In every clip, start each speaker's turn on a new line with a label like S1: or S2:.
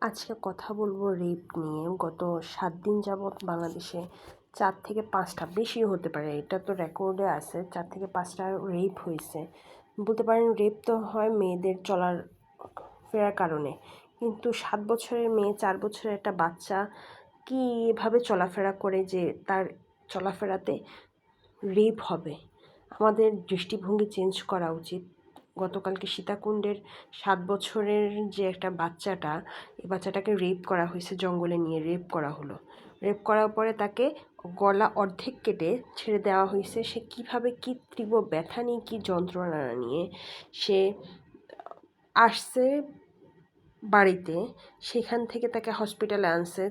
S1: আজকে কথা বলবো রেপ নিয়ে। গত 7 দিন যাবৎ বাংলাদেশে 4 থেকে 5টা, বেশিও হতে পারে, এটা তো রেকর্ডে আছে, 4 থেকে 5টা রেপ হয়েছে। বলতে পারেন রেপ তো হয় মেয়েদের চলার ফেরার কারণে, কিন্তু 7 বছরের মেয়ে, 4 বছরের একটা বাচ্চা কীভাবে চলাফেরা করে যে তার চলাফেরাতে রেপ হবে? আমাদের দৃষ্টিভঙ্গি চেঞ্জ করা উচিত। গতকালকে সীতাকুণ্ডের 7 বছরের যে একটা বাচ্চাটা, এই বাচ্চাটাকে রেপ করা হয়েছে, জঙ্গলে নিয়ে রেপ করা হলো। রেপ করার পরে তাকে গলা অর্ধেক কেটে ছেড়ে দেওয়া হয়েছে। সে কীভাবে, কী তীব্র ব্যথা নিয়ে, কী যন্ত্রণা নিয়ে সে আসছে বাড়িতে, সেখান থেকে তাকে হসপিটালে আনছে।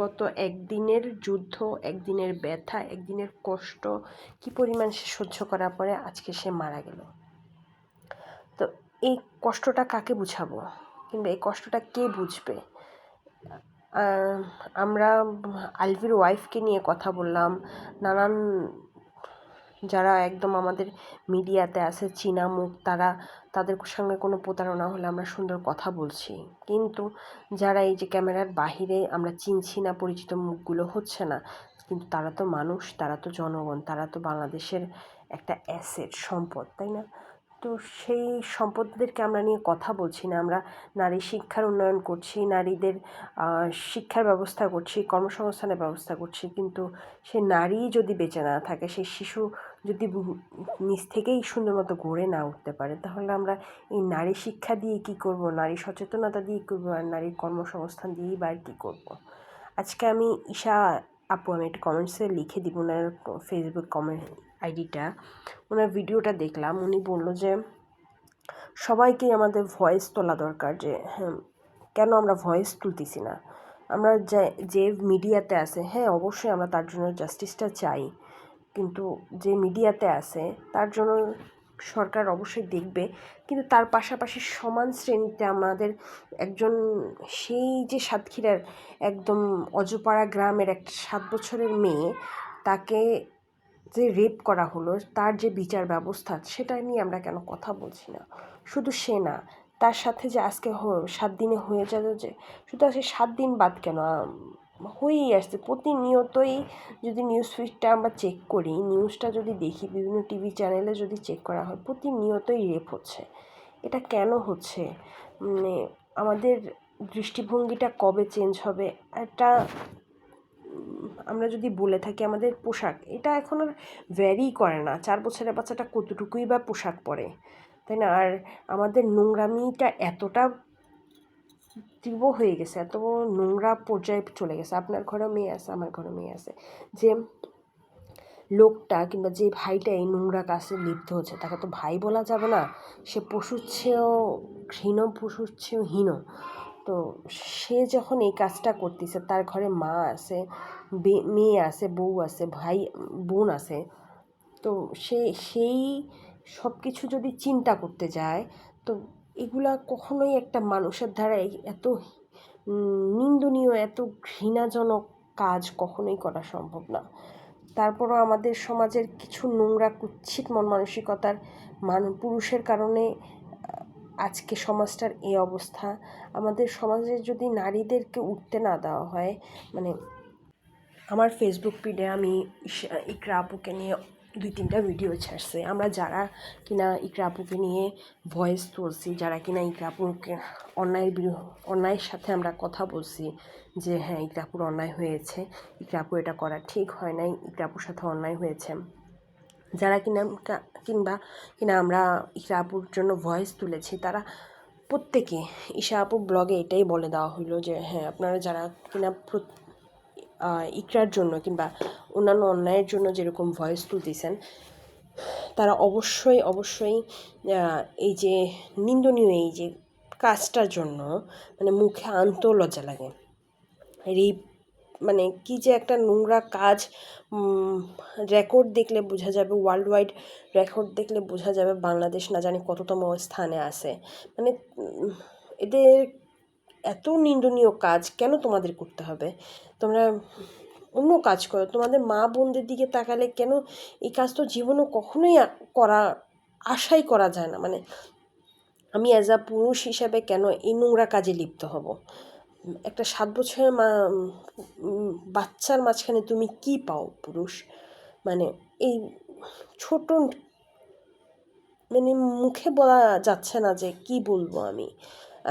S1: গত একদিনের যুদ্ধ, একদিনের ব্যথা, একদিনের কষ্ট কি পরিমাণ সে সহ্য করার পরে আজকে সে মারা গেল। তো এই কষ্টটা কাকে বুঝাবো, কিংবা এই কষ্টটা কে বুঝবে? আমরা আলভির ওয়াইফকে নিয়ে কথা বললাম, নানান যারা একদম আমাদের মিডিয়াতে আছে চীনা মুখ, তাদের সঙ্গে কোনো প্রতারণা হলে আমরা সুন্দর কথা বলছি, কিন্তু যারা এই যে ক্যামেরার বাহিরে আমরা চিনছি না, পরিচিত মুখগুলো হচ্ছে না, কিন্তু তারা তো মানুষ, তারা তো জনগণ, তারা তো বাংলাদেশের একটা অ্যাসেট, সম্পদ, তাই না? তো সেই সম্পদদেরকে আমরা নিয়ে কথা বলছি না। আমরা নারী শিক্ষার উন্নয়ন করছি, নারীদের শিক্ষার ব্যবস্থা করছি, কর্মসংস্থানের ব্যবস্থা করছি, কিন্তু সে নারী যদি বেঁচে না থাকে, সেই শিশু যদি নিজ থেকেই সুন্দর মতো গড়ে না উঠতে পারে, তাহলে আমরা এই নারী শিক্ষা দিয়ে কী করব, নারী সচেতনতা দিয়ে কী করবো, আর নারীর কর্মসংস্থান দিয়েই বা কী করব? আজকে আমি ঈশা আপু, আমি একটা কমেন্টসে লিখে দিব ওনার ফেসবুক কমেন্ট আইডিটা, ওনার ভিডিওটা দেখলাম। উনি বলল যে সবাইকেই আমাদের ভয়েস তোলা দরকার, যে হ্যাঁ কেন আমরা ভয়েস তুলতেছি না? আমরা যে মিডিয়াতে আছে, হ্যাঁ অবশ্যই আমরা তার জন্য জাস্টিসটা চাই, কিন্তু যে মিডিয়াতে আছে তার জন্য সরকার অবশ্যই দেখবে, কিন্তু তার পাশাপাশি সমান শ্রেণীতে আমাদের একজন, সেই যে সাতক্ষীরার একদম অজপাড়া গ্রামের একটা 7 বছরের মেয়ে, তাকে যে রেপ করা হলো, তার যে বিচার ব্যবস্থা, সেটা নিয়ে আমরা কেন কথা বলছি না? শুধু সে না, তার সাথে যে আজকে 7 দিনে হয়ে যাবে, যে শুধু আজকে 7 দিন বাদ কেন, হয়েই আসছে প্রতিনিয়তই। যদি নিউজ ফিডটা আমরা চেক করি, নিউজটা যদি দেখি, বিভিন্ন টিভি চ্যানেলে যদি চেক করা হয়, প্রতিনিয়তই রেপ হচ্ছে। এটা কেন হচ্ছে? মানে আমাদের দৃষ্টিভঙ্গিটা কবে চেঞ্জ হবে? একটা আমরা যদি বলে থাকি আমাদের পোশাক, এটা এখন আর ভ্যারি করে না, 4 বছরের বাচ্চাটা কতটুকুই বা পোশাক পরে, তাই না? আর আমাদের নোংরামিটা এতটা তীব্র হয়ে গেছে, এত নোংরা পর্যায়ে চলে গেছে। আপনার ঘরেও মেয়ে আছে, আমার ঘরেও মেয়ে আছে, যে লোকটা কিংবা যে ভাইটা এই নোংরা কাজে লিপ্ত হচ্ছে, তাকে তো ভাই বলা যাবে না, সে পশুর চেয়েও ঘৃণ, পশুর চেয়েও হীন। তো সে যখন এই কাজটা করতেছে, তার ঘরে মা আছে, মেয়ে আছে, বউ আছে, ভাই বোন আছে, তো সেই সব কিছু যদি চিন্তা করতে যায়, তো এগুলা কখনোই একটা মানুষের দ্বারা এত নিন্দনীয়, এত ঘৃণাজনক কাজ কখনোই করা সম্ভব না। তারপরও আমাদের সমাজের কিছু নোংরা কুৎসিত মন মানসিকতার পুরুষের কারণে আজকে সমাজটার এই অবস্থা। আমাদের সমাজে যদি নারীদেরকে উঠতে না দেওয়া হয়, মানে আমার ফেসবুক পেজে আমি ইকরা আপুকে নিয়ে 2-3টা ভিডিও ছাড়ছি। আমরা যারা কিনা ইকরা আপুকে নিয়ে ভয়েস তুলছি, যারা কিনা ইকরা আপুকে অন্যায়ের সাথে আমরা কথা বলছি, যে হ্যাঁ ইকরা আপুর অন্যায় হয়েছে, ইকরা আপু এটা করা ঠিক হয় নাই, ইকরা আপুর সাথে অন্যায় হয়েছে, যারা কিনা আমরা ইকরা আপুর জন্য ভয়েস তুলেছি, তারা প্রত্যেকে ঈশা আপু ব্লগে এটাই বলে দেওয়া হলো যে হ্যাঁ আপনারা যারা কিনা ইকরার জন্য কিংবা অন্যান্য অন্যায়ের জন্য যেরকম ভয়েস তুলতেছেন, তারা অবশ্যই এই যে নিন্দনীয় এই যে কাজটার জন্য মানে মুখে আনতেও লজ্জা লাগে। এই মানে কি যে একটা নোংরা কাজ, রেকর্ড দেখলে বোঝা যাবে, ওয়ার্ল্ড ওয়াইড রেকর্ড দেখলে বোঝা যাবে বাংলাদেশ না জানি কততম স্থানে আছে। মানে এদের এত নিন্দনীয় কাজ কেন তোমাদের করতে হবে? তোমরা অন্য কাজ করো, তোমাদের মা বোনদের দিকে তাকালে কেন? এই কাজ তো জীবনে কখনোই আশাই করা যায় না। মানে আমি অ্যাজ আ পুরুষ হিসাবে কেন এই নোংরা কাজে লিপ্ত হব? একটা 7 বছরের বাচ্চার মাঝখানে তুমি কি পাও পুরুষ? মানে এই ছোট, মানে মুখে বলা যাচ্ছে না যে কি বলবো আমি।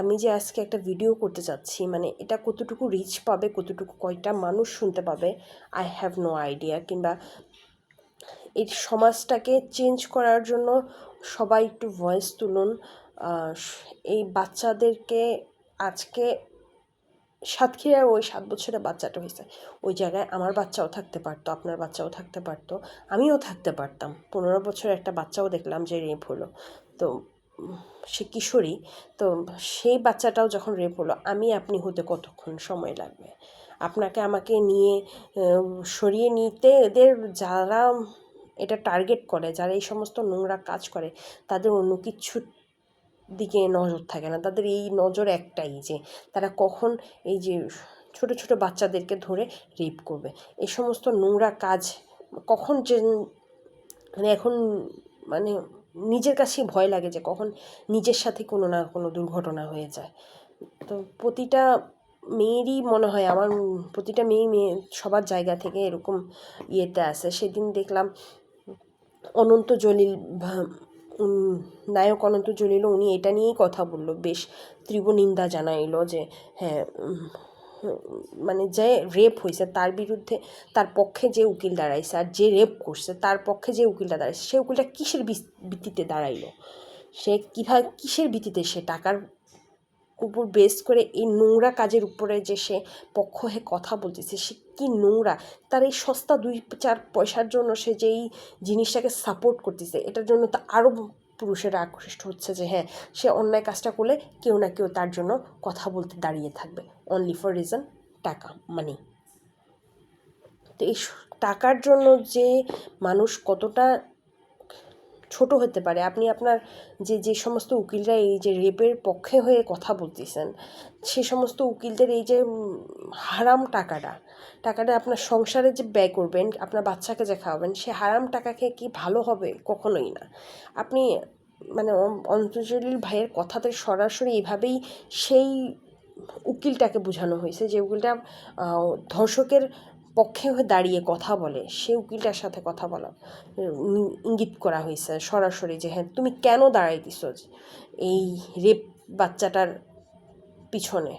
S1: আমি যে আজকে একটা ভিডিও করতে যাচ্ছি, মানে এটা কতটুকু রিচ পাবে, কতটুকু কয়টা মানুষ শুনতে পাবে, আই হ্যাভ নো আইডিয়া। কিংবা এই সমাজটাকে চেঞ্জ করার জন্য সবাই একটু ভয়েস তুলুন। এই বাচ্চাদেরকে আজকে সাতক্ষীরার ওই 7 বছরের বাচ্চাটা হয়েছে, ওই জায়গায় আমার বাচ্চাও থাকতে পারতো, আপনার বাচ্চাও থাকতে পারতো, আমিও থাকতে পারতাম। 15 বছরের একটা বাচ্চাও দেখলাম যে রেপ হলো, তো সে কিশোরী, তো সেই বাচ্চাটাও যখন রেপ হলো, আমি আপনি হতে কতক্ষণ সময় লাগবে? আপনাকে আমাকে নিয়ে সরিয়ে নিতে এদের যারা এটা টার্গেট করে, যারা এই সমস্ত নোংরা কাজ করে, তাদের অন্য কিছু দিকে নজর থাকে না। তাদের এই নজর একটাই, যে তারা কখন এই যে ছোট ছোট বাচ্চাদেরকে ধরে রেপ করবে। এই সমস্ত নোংরা কাজ কখন যে, মানে এখন মানে নিজের কাছেই ভয় লাগে যে কখন নিজের সাথে কোনো না কোনো দুর্ঘটনা হয়ে যায়। তো প্রতিটা মেয়েরই মনে হয়, আমার প্রতিটা মেয়ে সবার জায়গা থেকে এরকম ইয়েতে আছে। সেদিন দেখলাম অনন্ত জলিল, নায়ক অনন্ত জলিল, উনি এটা নিয়েই কথা বললো, বেশ তীব্র নিন্দা জানাইলো যে হ্যাঁ, মানে যে রেপ হয়েছে তার বিরুদ্ধে, তার পক্ষে যে উকিল দাঁড়াইছে, আর যে রেপ করছে তার পক্ষে যে উকিলটা দাঁড়াইছে, সে উকিলটা কিসের ভিত্তিতে দাঁড়াইলো? সে কীভাবে, কিসের ভিত্তিতে? সে টাকার উপর বেস করে এই নোংরা কাজের উপরে যে সে পক্ষ হয়ে কথা বলতেছে, সে কি নোংরা! তার এই সস্তা 2-4 পয়সার জন্য সে যে এই জিনিসটাকে সাপোর্ট করতেছে, এটার জন্য তো আরও পুরুষেরা আকৃষ্ট হচ্ছে যে হ্যাঁ, সে অন্যায় কাজটা করলে কেউ না কেউ তার জন্য কথা বলতে দাঁড়িয়ে থাকবে, অনলি ফর রিজন টাকা, মানি। তো এই টাকার জন্য যে মানুষ কতটা ছোট হতে পারে। আপনি আপনার যে সমস্ত উকিলরা এই যে রেপের পক্ষে হয়ে কথা বলতেছেন, সে সমস্ত উকিলদের এই যে হারাম টাকাটা আপনার সংসারে যে ব্যয় করবেন, আপনার বাচ্চাকে যে খাওয়াবেন, সে হারাম টাকা খেয়ে কি ভালো হবে? কখনোই না। আপনি মানে অন্তর্জলিল ভাইয়ের কথাতে সরাসরি এভাবেই সেই উকিলটাকে বোঝানো হয়েছে, যে উকিলটা ধর্ষকের পক্ষে হয়ে দাঁড়িয়ে কথা বলে, সে উকিলটার সাথে কথা বলা ইঙ্গিত করা হয়েছে সরাসরি, যে হ্যাঁ, তুমি কেন দাঁড়াইতেছ এই রেপ বাচ্চাটার পিছনে?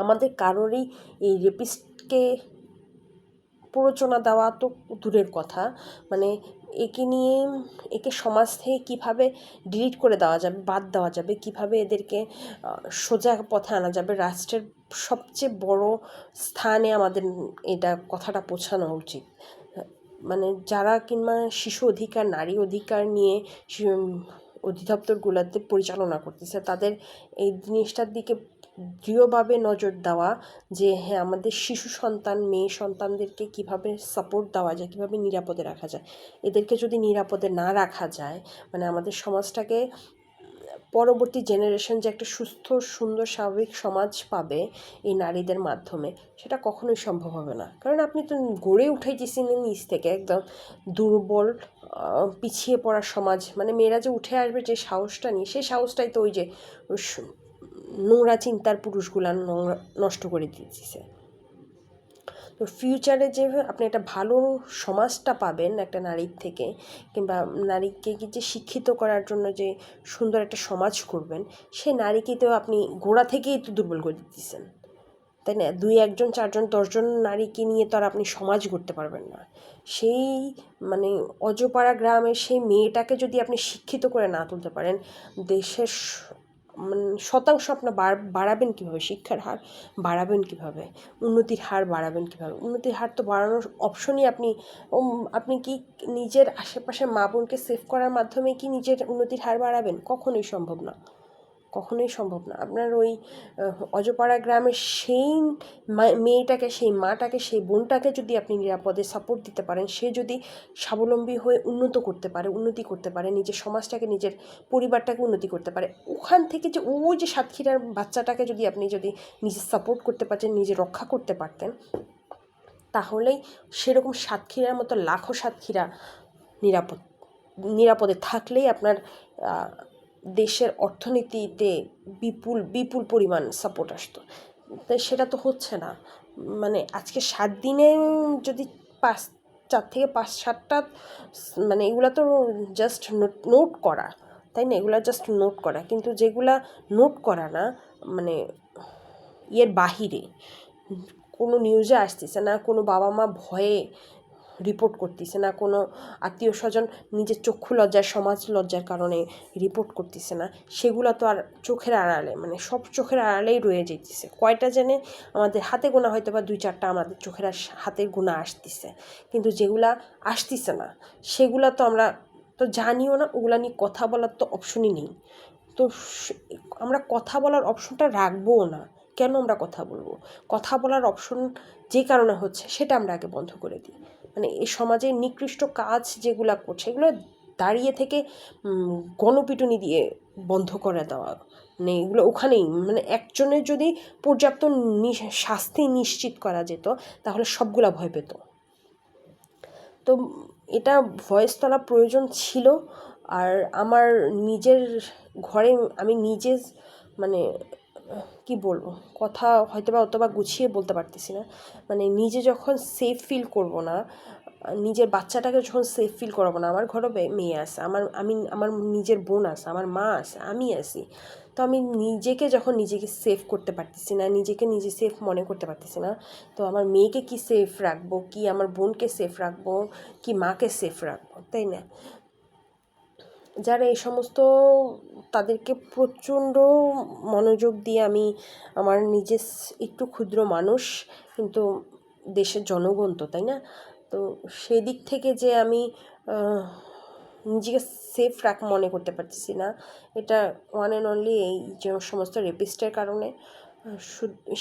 S1: আমাদের কারোরই এই রেপিস্টকে প্ররোচনা দেওয়া তো দূরের কথা, মানে একে সমাজ থেকে কীভাবে ডিলিট করে দেওয়া যাবে, বাদ দেওয়া যাবে, কীভাবে এদেরকে সোজা পথে আনা যাবে, রাষ্ট্রের সবচেয়ে বড় স্থানে আমাদের এটা কথাটা পৌঁছানো উচিত। মানে যারা কিংবা শিশু অধিকার, নারী অধিকার নিয়ে অধিদপ্তরগুলোতে পরিচালনা করতেছে, তাদের এই জিনিসটার দিকে দৃঢ়ভাবে নজর দেওয়া, যে হ্যাঁ, আমাদের শিশু সন্তান, মেয়ে সন্তানদেরকে কিভাবে সাপোর্ট দেওয়া যায়, কীভাবে নিরাপদে রাখা যায়। এদেরকে যদি নিরাপদে না রাখা যায়, মানে আমাদের সমাজটাকে, পরবর্তী জেনারেশন যে একটা সুস্থ, সুন্দর, স্বাভাবিক সমাজ পাবে এই নারীদের মাধ্যমে, সেটা কখনোই সম্ভব হবে না। কারণ আপনি তো গড়ে উঠাইতেছেন নিচ থেকে একদম দুর্বল, পিছিয়ে পড়া সমাজ। মানে মেয়েরা যে উঠে আসবে যে সাহসটা নিয়ে, সেই সাহসটাই তো ওই যে নোংরা চিন্তার পুরুষগুলা নষ্ট করে দিয়েছে। তো ফিউচারে যে আপনি একটা ভালো সমাজটা পাবেন একটা নারীর থেকে, কিংবা নারীকে যে শিক্ষিত করার জন্য যে সুন্দর একটা সমাজ করবেন, সেই নারীকে তো আপনি গোড়া থেকেই তো দুর্বল করে দিতেছেন, তাই না? 2-1 4 10 নারীকে নিয়ে তো আর আপনি সমাজ গড়তে পারবেন না। সেই মানে অজপাড়া গ্রামের সেই মেয়েটাকে যদি আপনি শিক্ষিত করে না তুলতে পারেন, দেশের মানে শতাংশ আপনার বাড়াবেন কীভাবে? শিক্ষার হার বাড়াবেন কীভাবে? উন্নতির হার বাড়াবেন কীভাবে? উন্নতির হার তো বাড়ানোর অপশনই আপনি কি নিজের আশেপাশের মা বোনকে সেভ করার মাধ্যমে কি নিজের উন্নতির হার বাড়াবেন? কখনোই সম্ভব না, কখনোই সম্ভব না। আপনার ওই অজপাড়া গ্রামের সেই মেয়েটাকে, সেই মাটাকে, সেই বোনটাকে যদি আপনি নিরাপদে সাপোর্ট দিতে পারেন, সে যদি স্বাবলম্বী হয়ে উন্নতি করতে পারে, নিজের সমাজটাকে, নিজের পরিবারটাকে উন্নতি করতে পারে, ওখান থেকে যে ওই যে সাতক্ষীরার বাচ্চাটাকে যদি আপনি নিজে সাপোর্ট করতে পারতেন, নিজে রক্ষা করতে পারতেন, তাহলেই সেরকম সাতক্ষীরার মতো লাখো সাতক্ষীরা নিরাপদে থাকলেই আপনার দেশের অর্থনীতিতে বিপুল বিপুল পরিমাণ সাপোর্ট আসতো, তাই সেটা তো হচ্ছে না। মানে আজকে 7 দিনে যদি 4 থেকে 5-7টা মানে এগুলা তো জাস্ট নোট করা, তাই না? এগুলা জাস্ট নোট করা, কিন্তু যেগুলা নোট করা না, মানে ইয়ের বাহিরে কোনো নিউজে আসতেছে না, কোনো বাবা মা ভয়ে রিপোর্ট করতেছে না, কোনো আত্মীয় স্বজন নিজের চক্ষু লজ্জার সমাজ লজ্জার কারণে রিপোর্ট করতেছে না, সেগুলো তো আর চোখের আড়ালে, মানে সব চোখের আড়ালেই রয়ে যেতেছে। কয়টা জেনে আমাদের হাতে গোনা হয়তো বা 2-4টা আমাদের চোখের হাতের গোনা আসতেছে, কিন্তু যেগুলা আসতেছে না সেগুলা তো আমরা তো জানিও না, ওগুলা নিয়ে কথা বলার তো অপশনই নেই। তো আমরা কথা বলার অপশনটা রাখবোও না। কেন আমরা কথা বলবো? কথা বলার অপশন যে কারণে হচ্ছে সেটা আমরা আগে বন্ধ করে দিই। মানে এই সমাজে নিকৃষ্ট কাজ যেগুলা করছে এগুলো দাঁড়িয়ে থেকে গণপিটুনি দিয়ে বন্ধ করে দেওয়া, মানে এগুলো ওখানেই, মানে একজনের যদি পর্যাপ্ত শাস্তি নিশ্চিত করা যেত তাহলে সবগুলা ভয় পেত। তো এটা ভয়েস তোলা প্রয়োজন ছিল। আর আমার নিজের ঘরে আমি নিজে, মানে কি বলবো, কথা হয়তো বা অতবা গুছিয়ে বলতে পারতেছি না, মানে নিজে যখন সেফ ফিল করব না, নিজের বাচ্চাটাকে যখন সেফ ফিল করাবো না, আমার ঘরে মেয়ে আছে, আমার নিজের বোন আছে, আমার মা আছে, আমি আছি, তো আমি নিজেকে সেফ করতে পারতেছি না, নিজেকে নিজে সেফ মনে করতে পারতেছি না, তো আমার মেয়েকে কি সেফ রাখবো, কি আমার বোনকে সেফ রাখবো, কি মাকে সেফ রাখবো, তাই না? যারা এই সমস্ত, তাদেরকে প্রচণ্ড মনোযোগ দিয়ে আমি আমার নিজের একটু ক্ষুদ্র মানুষ, কিন্তু দেশের জনগণ তো, তাই না? তো সেদিক থেকে যে আমি নিজেকে সেফ মনে করতে পারতেছি না, এটা ওয়ান অ্যান্ড অনলি এই যে সমস্ত রেপিস্টের কারণে।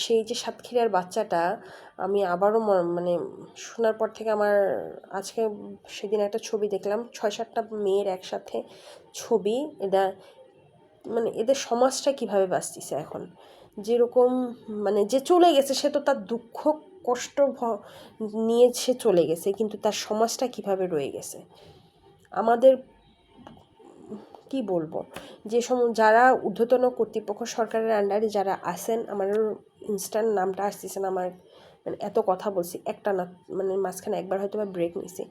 S1: সেই যে সাতক্ষীরার বাচ্চাটা, আমি আবারও মানে শোনার পর থেকে আমার আজকে সেদিন একটা ছবি দেখলাম, 6-7টা মেয়ের একসাথে ছবি, এটা মানে এদের সমাজটা কিভাবে বাঁচতেছে এখন, যেরকম মানে যে চলে গেছে সে তো তার দুঃখ কষ্ট নিয়ে সে চলে গেছে, কিন্তু তার সমাজটা কিভাবে রয়ে গেছে। আমাদের কি বলবো, যারা ঊর্ধ্বতন কর্তৃপক্ষ সরকারের আন্ডারে যারা আছেন, আমার ইনস্ট্যান্ট নামটা আসতেছে না, আমার মানে এত কথা বলছি একটা না, মানে মাঝখানে একবার হয়তো বা ব্রেক নিছি,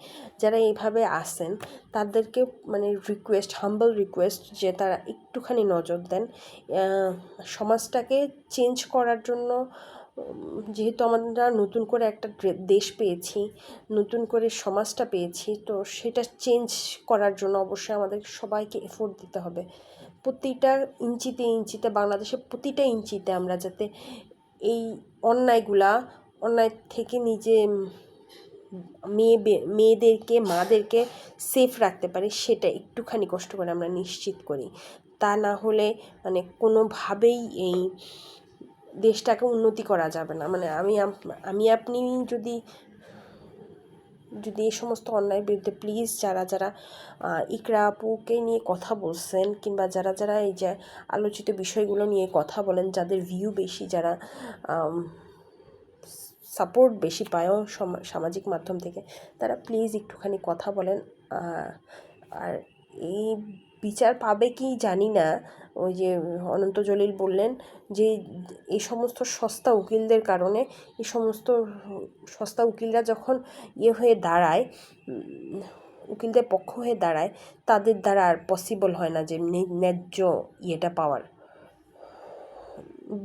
S1: যারা এইভাবে আসেন তাদেরকে মানে হাম্বল রিকোয়েস্ট যে তারা একটুখানি নজর দেন সমাজটাকে চেঞ্জ করার জন্য। যেহেতু আমরা নতুন করে একটা দেশ পেয়েছি, নতুন করে সমাজটা পেয়েছি, তো সেটা চেঞ্জ করার জন্য অবশ্যই আমাদের সবাইকে এফোর্ট দিতে হবে। প্রতিটা ইঞ্চিতে বাংলাদেশের প্রতিটা ইঞ্চিতে আমরা যাতে এই অন্যায় থেকে নিজে মেয়েদেরকে মাদেরকে সেফ রাখতে পারি, সেটা একটুখানি কষ্ট করে আমরা নিশ্চিত করি। তা না হলে মানে কোনোভাবেই এই দেশটাকে উন্নতি করা যাবে না। মানে আপনি যদি এই সমস্ত অন্যায়ের বিরুদ্ধে প্লিজ যারা ইকরা আপুকে নিয়ে কথা বলছেন, কিংবা যারা এই যে আলোচিত বিষয়গুলো নিয়ে কথা বলেন, যাদের ভিউ বেশি, যারা সাপোর্ট বেশি পায়ও সামাজিক মাধ্যম থেকে, তারা প্লিজ একটুখানি কথা বলেন। আর এই বিচার পাবে কি জানি না, ওই যে অনন্ত জলিল বললেন যে এই সমস্ত সস্তা উকিলদের কারণে, এই সমস্ত সস্তা উকিলরা যখন হয়ে দাঁড়ায়, উকিলদের পক্ষ হয়ে দাঁড়ায়, তাদের দ্বারা আর পসিবল হয় না যে ন্যায্য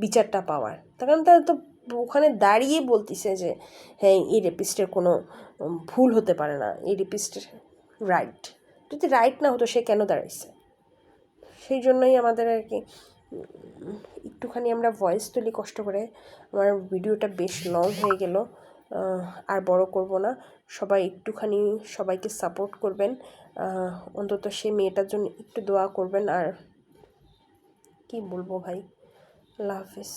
S1: বিচারটা পাওয়ার। তার কারণ তারা তো ওখানে দাঁড়িয়ে বলতেছে যে হ্যাঁ, এই রেপিস্টের কোনো ভুল হতে পারে না, এই রেপিস্টের রাইট। যদি রাইট না হতো সে কেন দাঁড়াইছে? সেই জন্যই আমাদের আর কি একটুখানি আমরা ভয়েস তুলি কষ্ট করে। আমার ভিডিওটা বেশ লং হয়ে গেল, আর বড় করব না। সবাই একটুখানি সবাইকে সাপোর্ট করবেন, অন্তত সে মেয়েটার জন্য একটু দোয়া করবেন। আর কি বলবো ভাই, আল্লাহ হাফিজ।